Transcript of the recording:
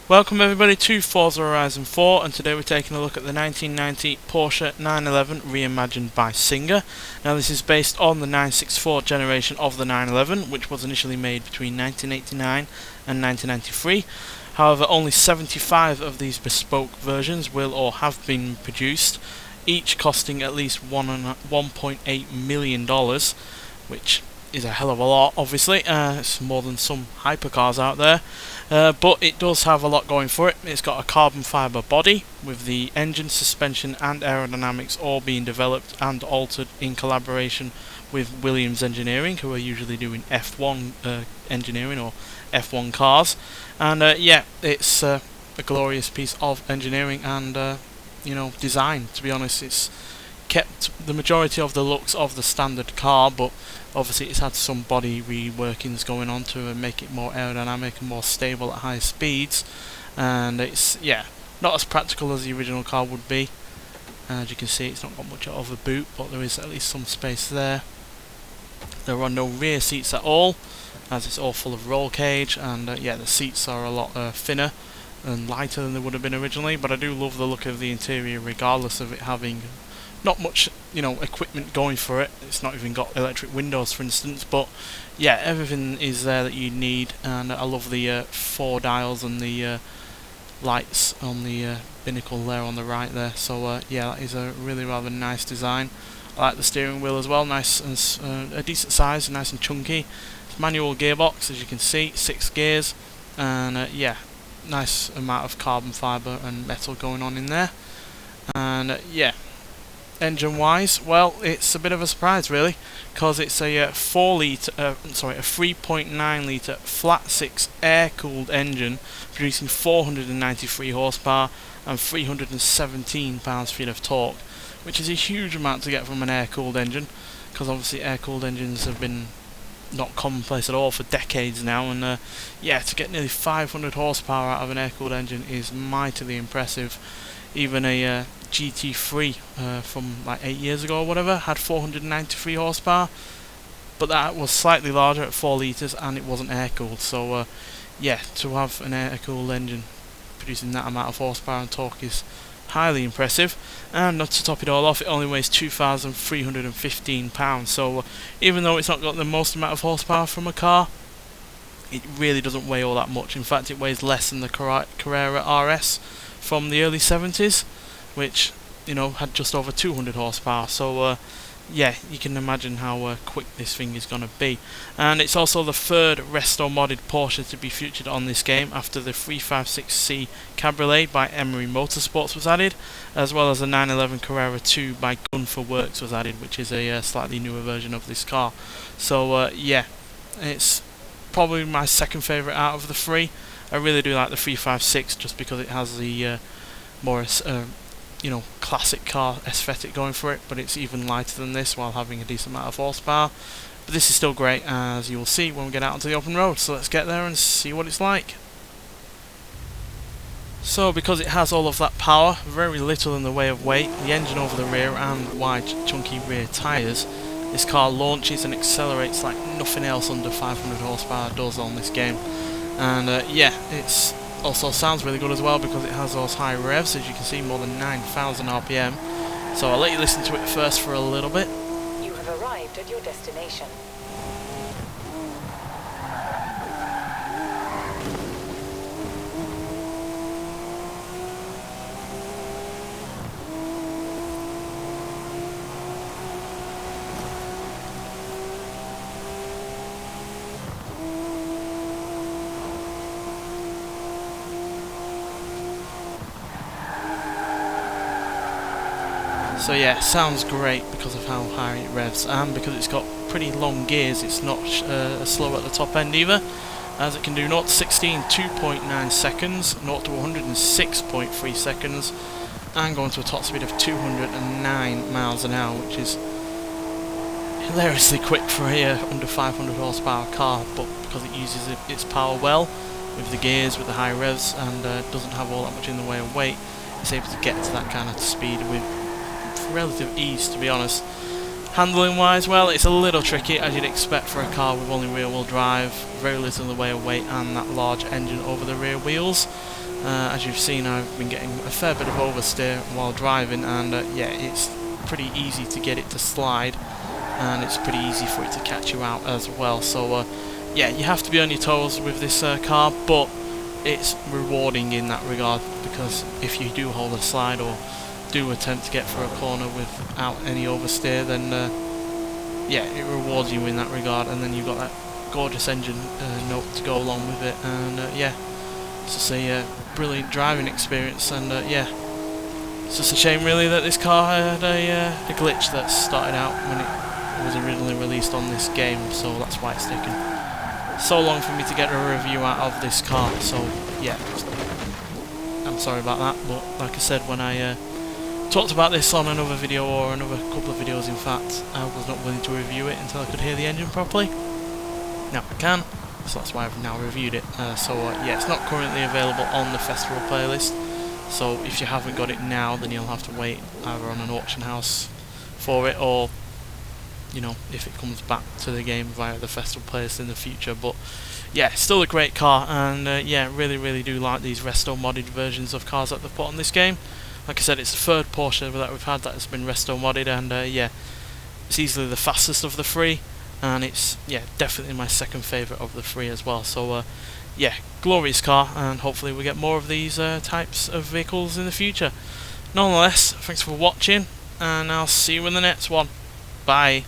Welcome everybody to Forza Horizon 4, and today we're taking a look at the 1990 Porsche 911 reimagined by Singer. Now this is based on the 964 generation of the 911, which was initially made between 1989 and 1993. However, only 75 of these bespoke versions will or have been produced, each costing at least $1.8 million, which is a hell of a lot, obviously. It's more than some hypercars out there, but it does have a lot going for it. It's got a carbon fibre body with the engine, suspension and aerodynamics all being developed and altered in collaboration with Williams Engineering, who are usually doing F1 engineering or F1 cars. And yeah, it's a glorious piece of engineering and design. To be honest, it's kept the majority of the looks of the standard car, but obviously it's had some body reworkings going on to make it more aerodynamic and more stable at higher speeds, and it's not as practical as the original car would be. As you can see, it's not got much of a boot, but there is at least some space there. There are no rear seats at all, as it's all full of roll cage, and yeah, the seats are a lot thinner and lighter than they would have been originally, but I do love the look of the interior regardless of it having not much, equipment going for it. It's not even got electric windows, for instance, but yeah, everything is there that you need, and I love the 4 dials and the lights on the binnacle there on the right there. So yeah, that is a really rather nice design. I like the steering wheel as well, nice and a decent size, nice and chunky. It's manual gearbox, as you can see, 6 gears, and yeah, nice amount of carbon fibre and metal going on in there. And yeah, engine wise, well, it's a bit of a surprise really, because it's a 3.9 litre flat 6 air cooled engine producing 493 horsepower and 317 pounds-feet of torque, which is a huge amount to get from an air cooled engine, because obviously air cooled engines have been not commonplace at all for decades now, and yeah, to get nearly 500 horsepower out of an air cooled engine is mightily impressive. Even a GT3 from like 8 years ago or whatever had 493 horsepower, but that was slightly larger at 4 litres and it wasn't air cooled. So yeah, to have an air cooled engine producing that amount of horsepower and torque is highly impressive. And not to top it all off, it only weighs 2,315 pounds, so even though it's not got the most amount of horsepower from a car, it really doesn't weigh all that much. In fact, it weighs less than the Carrera RS from the early 70s, which had just over 200 horsepower. So yeah, you can imagine how quick this thing is going to be. And it's also the third resto modded Porsche to be featured on this game, after the 356C Cabriolet by Emery Motorsports was added, as well as the 911 Carrera 2 by Gun for Works was added, which is a slightly newer version of this car. So yeah, it's probably my second favourite out of the three. I really do like the 356 just because it has the more classic car aesthetic going for it, but it's even lighter than this while having a decent amount of horsepower. But this is still great, as you will see when we get out onto the open road, so let's get there and see what it's like. So because it has all of that power, very little in the way of weight, the engine over the rear and wide chunky rear tyres, this car launches and accelerates like nothing else under 500 horsepower does on this game. And yeah, it's also sounds really good as well, because it has those high revs, as you can see, more than 9,000 RPM. So I'll let you listen to it first for a little bit. You have arrived at your destination. So yeah, it sounds great because of how high it revs, and because it's got pretty long gears, it's not slow at the top end either, as it can do 0 to 60 in 2.9 seconds, 0 to 106.3 seconds, and going to a top speed of 209 miles an hour, which is hilariously quick for a under 500 horsepower car, but because it uses its power well with the gears, with the high revs, and doesn't have all that much in the way of weight, it's able to get to that kind of speed with relative ease, to be honest. Handling wise, well, it's a little tricky, as you'd expect for a car with only rear wheel drive, very little in the way of weight and that large engine over the rear wheels. As you've seen, I've been getting a fair bit of oversteer while driving, and yeah, it's pretty easy to get it to slide, and it's pretty easy for it to catch you out as well. So yeah, you have to be on your toes with this car, but it's rewarding in that regard, because if you do hold a slide or do attempt to get through a corner without any oversteer, then yeah, it rewards you in that regard, and then you've got that gorgeous engine note to go along with it, and yeah, it's just a brilliant driving experience. And yeah, it's just a shame really that this car had a glitch that started out when it was originally released on this game, so that's why it's taken so long for me to get a review out of this car. So yeah, I'm sorry about that, but like I said, when I talked about this on another video, or another couple of videos in fact, I was not willing to review it until I could hear the engine properly. Now I can, so that's why I've now reviewed it. So yeah, it's not currently available on the festival playlist, so if you haven't got it now, then you'll have to wait either on an auction house for it, or you know, if it comes back to the game via the festival playlist in the future. But yeah, still a great car, and yeah, really do like these resto modded versions of cars that they've put on this game. Like I said, it's the third Porsche that we've had that has been resto modded, and yeah, it's easily the fastest of the three, and it's yeah, definitely my second favourite of the three as well. So yeah, glorious car, and hopefully we get more of these types of vehicles in the future. Nonetheless, thanks for watching, and I'll see you in the next one. Bye.